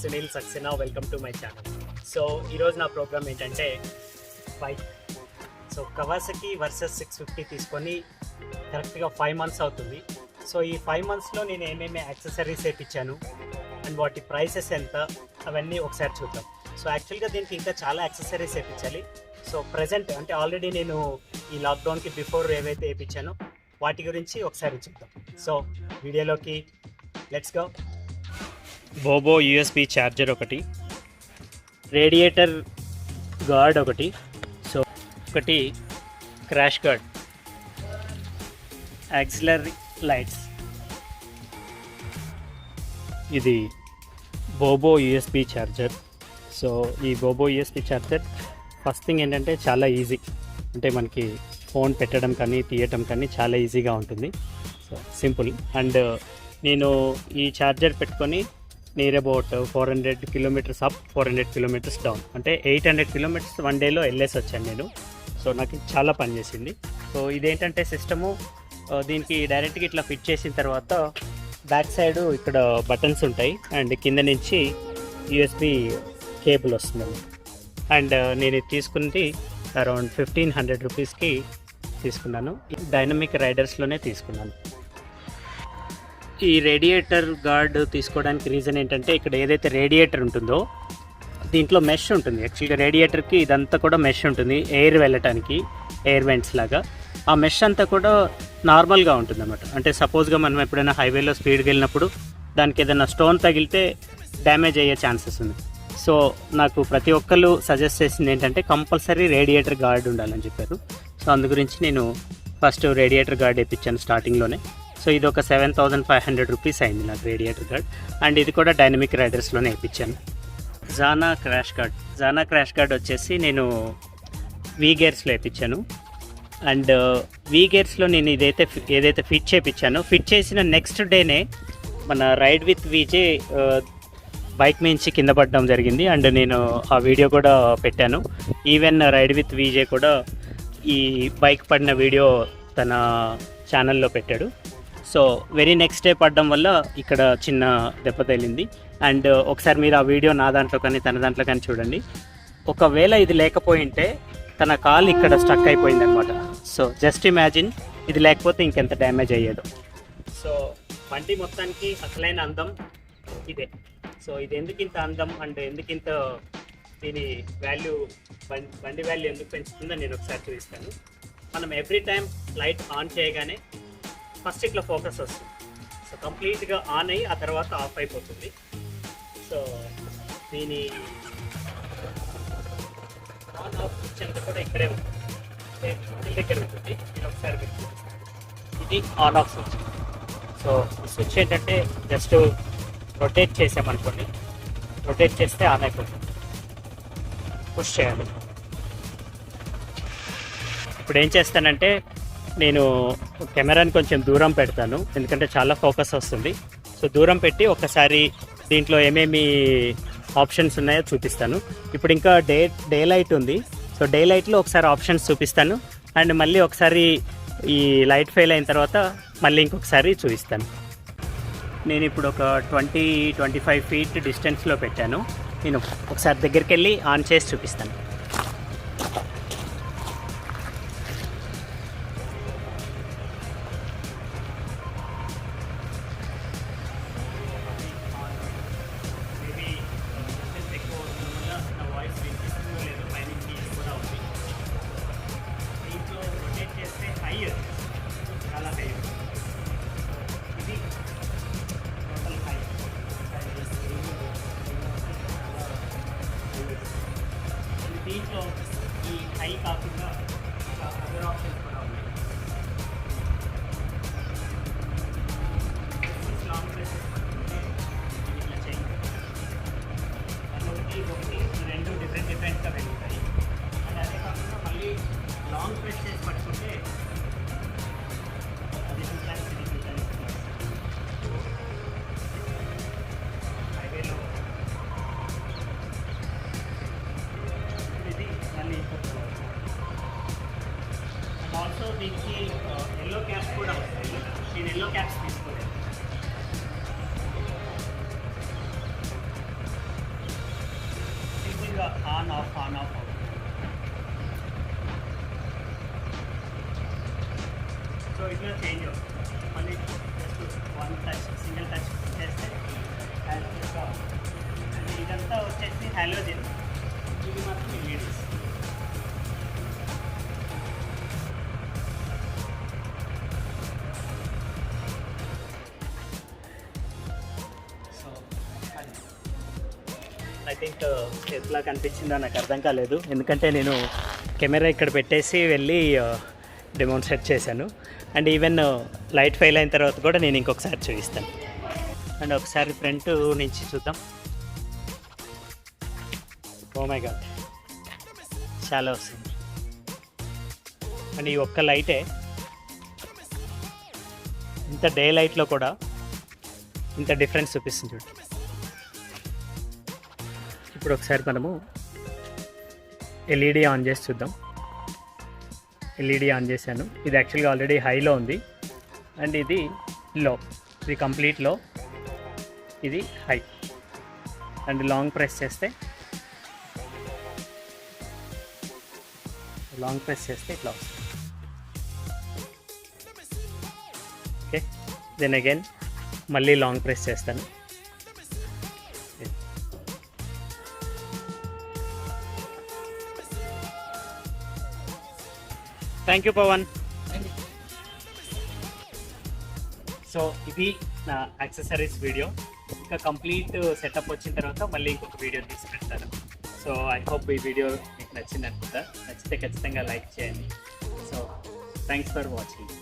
Sunil Saxena. Welcome to my channel. So ఈరోజు నా programme ఏంటంటే బైక్. సో కవాసకి వర్సెస్ 650 తీసుకొని కరెక్ట్గా 5 months అవుతుంది. సో ఈ 5 monthsలో నేను ఏమేమి యాక్సెసరీస్ వేయించాను అండ్ వాటి ప్రైసెస్ ఎంత అవన్నీ ఒకసారి చూద్దాం. సో యాక్చువల్గా దీనికి ఇంకా చాలా యాక్సెసరీస్ వేయించాలి. సో ప్రజెంట్ అంటే ఆల్రెడీ నేను ఈ లాక్డౌన్కి బిఫోర్ ఏవైతే వేయించానో వాటి గురించి ఒకసారి చూద్దాం. సో వీడియోలోకి లెట్స్ గో. బోబో USB ఛార్జర్ ఒకటి, రేడియేటర్ గార్డ్ ఒకటి, సో ఒకటి క్రాష్ గార్డ్, యాక్సిలరీ లైట్స్, ఇది బోబో USB ఛార్జర్. సో ఈ బోబో USB ఛార్జర్ ఫస్ట్ థింగ్ ఏంటంటే చాలా ఈజీ, అంటే మనకి ఫోన్ పెట్టడం కానీ తీయటం కానీ చాలా ఈజీగా ఉంటుంది. So simple. అండ్ నేను ఈ ఛార్జర్ పెట్టుకొని near about 400 kilometers up, 400 kilometers down, అంటే 800 kilometers 1 dayలో వెళ్ళేసి వచ్చాను నేను. సో నాకు చాలా పనిచేసింది. సో ఇదేంటంటే సిస్టము, దీనికి డైరెక్ట్గా ఇట్లా ఫిట్ చేసిన తర్వాత బ్యాక్ సైడ్ ఇక్కడ బటన్స్ ఉంటాయి అండ్ కింద నుంచి USB కేబుల్ వస్తుంది. అండ్ నేను ఇది తీసుకుంది అరౌండ్ 1500 రూపీస్కి తీసుకున్నాను. డైనమిక్ రైడర్స్లోనే తీసుకున్నాను. ఈ రేడియేటర్ గార్డ్ తీసుకోవడానికి రీజన్ ఏంటంటే ఇక్కడ ఏదైతే రేడియేటర్ ఉంటుందో దీంట్లో మెష్ ఉంటుంది. యాక్చువల్గా రేడియేటర్కి ఇదంతా కూడా మెష్ ఉంటుంది, ఎయిర్ వెళ్ళటానికి, ఎయిర్ వెంట్స్ లాగా. ఆ మెష్ అంతా కూడా నార్మల్గా ఉంటుంది అన్నమాట. అంటే సపోజ్గా మనం ఎప్పుడైనా హైవేలో స్పీడ్కి వెళ్ళినప్పుడు దానికి ఏదైనా స్టోన్ తగిలితే డ్యామేజ్ అయ్యే ఛాన్సెస్ ఉంది. సో నాకు ప్రతి ఒక్కళ్ళు సజెస్ట్ చేసింది ఏంటంటే కంపల్సరీ రేడియేటర్ గార్డ్ ఉండాలని చెప్పారు. సో అందు గురించి నేను ఫస్ట్ రేడియేటర్ గార్డ్ వేయించాను స్టార్టింగ్లోనే. సో ఇది ఒక 7500 రూపీస్ అయింది నాకు రేడియేటర్ గార్డ్. అండ్ ఇది కూడా డైనమిక్ రైడర్స్లోనే వేయించాను. జానా క్రాష్ గార్డ్ వచ్చేసి నేను V-Garesలో వేయించాను. అండ్ V-Garesలో నేను ఏదైతే ఫిట్ చేయించానో ఫిట్ చేసిన నెక్స్ట్ డేనే మన రైడ్ విత్ విజే బైక్ నుంచి కింద పడడం జరిగింది. అండ్ నేను ఆ వీడియో కూడా పెట్టాను. ఈవెన్ రైడ్ విత్ విజే కూడా ఈ బైక్ పడిన వీడియో తన ఛానల్లో పెట్టాడు. సో వెరీ నెక్స్ట్ డే పడడం వల్ల ఇక్కడ చిన్న దెబ్బ తగిలింది. అండ్ ఒకసారి మీరు ఆ వీడియో నా దాంట్లో కానీ తన దాంట్లో కానీ చూడండి. ఒకవేళ ఇది లేకపోయింటే తన కాలు ఇక్కడ స్టక్ అయిపోయింది అనమాట. సో జస్ట్ ఇమాజిన్ ఇది లేకపోతే ఇంకెంత డ్యామేజ్ అయ్యేదో. సో బండి మొత్తానికి అసలైన అందం ఇదే. సో ఇది ఎందుకు ఇంత అందం అండ్ ఎందుకు ఇంత దీని వాల్యూ, బండి వాల్యూ ఎందుకు పెంచుతుందో నేను ఒకసారి చూపిస్తాను. మనం ఎవ్రీ టైం లైట్ ఆన్ చేయగానే ఫస్ట్ ఇట్లా ఫోకస్ వస్తుంది. సో కంప్లీట్గా ఆన్ అయ్యి ఆ తర్వాత ఆఫ్ అయిపోతుంది. సో దీని ఆన్ ఆఫ్ స్విచ్ అంతా కూడా ఇక్కడే ఉంటుంది, దగ్గర ఉంటుంది. నేను ఒకసారి ఇది ఆన్ ఆఫ్ స్విచ్. సో ఈ స్విచ్ ఏంటంటే జస్ట్ రొటేట్ చేసామనుకోండి, రొటేట్ చేస్తే ఆన్ అయిపోతుంది. పుష్ చేయాలి. ఇప్పుడు ఏం చేస్తానంటే నేను కెమెరాని కొంచెం దూరం పెడతాను, ఎందుకంటే చాలా ఫోకస్ వస్తుంది. సో దూరం పెట్టి ఒకసారి దీంట్లో ఏమేమి ఆప్షన్స్ ఉన్నాయో చూపిస్తాను. ఇప్పుడు ఇంకా డే లైట్ ఉంది. సో డే లైట్లో ఒకసారి ఆప్షన్స్ చూపిస్తాను అండ్ మళ్ళీ ఒకసారి ఈ లైట్ ఫెయిల్ అయిన తర్వాత మళ్ళీ ఇంకొకసారి చూపిస్తాను. నేను ఇప్పుడు ఒక 20-25 feet డిస్టెన్స్లో పెట్టాను. నేను ఒకసారి దగ్గరికి వెళ్ళి ఆన్ చేసి చూపిస్తాను. దీంట్లో ఈ హై కాకుండా అదర్ ఆప్షన్స్ కూడా ఉన్నాయి. లాంగ్ ప్రెసెస్ పట్టుకుంటే ఇట్లా చేయండి. ఒకటి రెండు డిఫరెంట్గా వెళ్తాయి. అండ్ అదే కాకుండా మళ్ళీ లాంగ్ ప్రెస్ చేసి పట్టుకుంటే అది హైవేలో ఆల్సో దీనికి ఎల్లో క్యాప్స్ కూడా వస్తాయి. నేను ఎల్లో క్యాప్స్ తీసుకోలేదు. ఆన్ ఆఫ్ సో ఇట్లా చేంజ్ అవుతుంది. మళ్ళీ just one touch, single touch చేస్తే హ్యాలోజన్. అండ్ ఇదంతా వచ్చేసి హ్యాలోజన్, ఇది మాత్రం ఎల్ఈడీస్. సో ఐ థింక్ ఎట్లా కనిపించిందో నాకు అర్థం కాలేదు, ఎందుకంటే నేను కెమెరా ఇక్కడ పెట్టేసి వెళ్ళి డెమోన్స్ట్రేట్ చేశాను. అండ్ ఈవెన్ లైట్ ఫెయిల్ అయిన తర్వాత కూడా నేను ఇంకొకసారి చూపిస్తాను. అండ్ ఒకసారి ఫ్రంట్ నుంచి చూద్దాం. ఓ మై గాడ్, చాలా వస్తుంది. అండ్ ఈ ఒక్క లైటే ఇంత డే లైట్లో కూడా ఇంత డిఫరెన్స్ చూపిస్తుంది చూడండి. ఇప్పుడు ఒకసారి మనము ఎల్ఈడి ఆన్ చేసి చూద్దాం. ఎల్ఈడి ఆన్ చేశాను. ఇది యాక్చువల్గా ఆల్రెడీ హైలో ఉంది అండ్ ఇది లో, ఇది కంప్లీట్ లో, ఇది హై. అండ్ లాంగ్ ప్రెస్ చేస్తే ఇట్లా వస్తుంది. ఓకే, దెన్ అగైన్ మళ్ళీ లాంగ్ ప్రెస్ చేస్తాను. Thank you Pawan. సో ఇది నా యాక్సెసరీస్ వీడియో. ఇంకా కంప్లీట్ సెటప్ వచ్చిన తర్వాత మళ్ళీ ఇంకొక వీడియో తీసి పెడతాను. సో ఐ హోప్ ఈ వీడియో మీకు నచ్చింది అనుకుంటా. నచ్చితే ఖచ్చితంగా లైక్ చేయండి. So thanks for watching.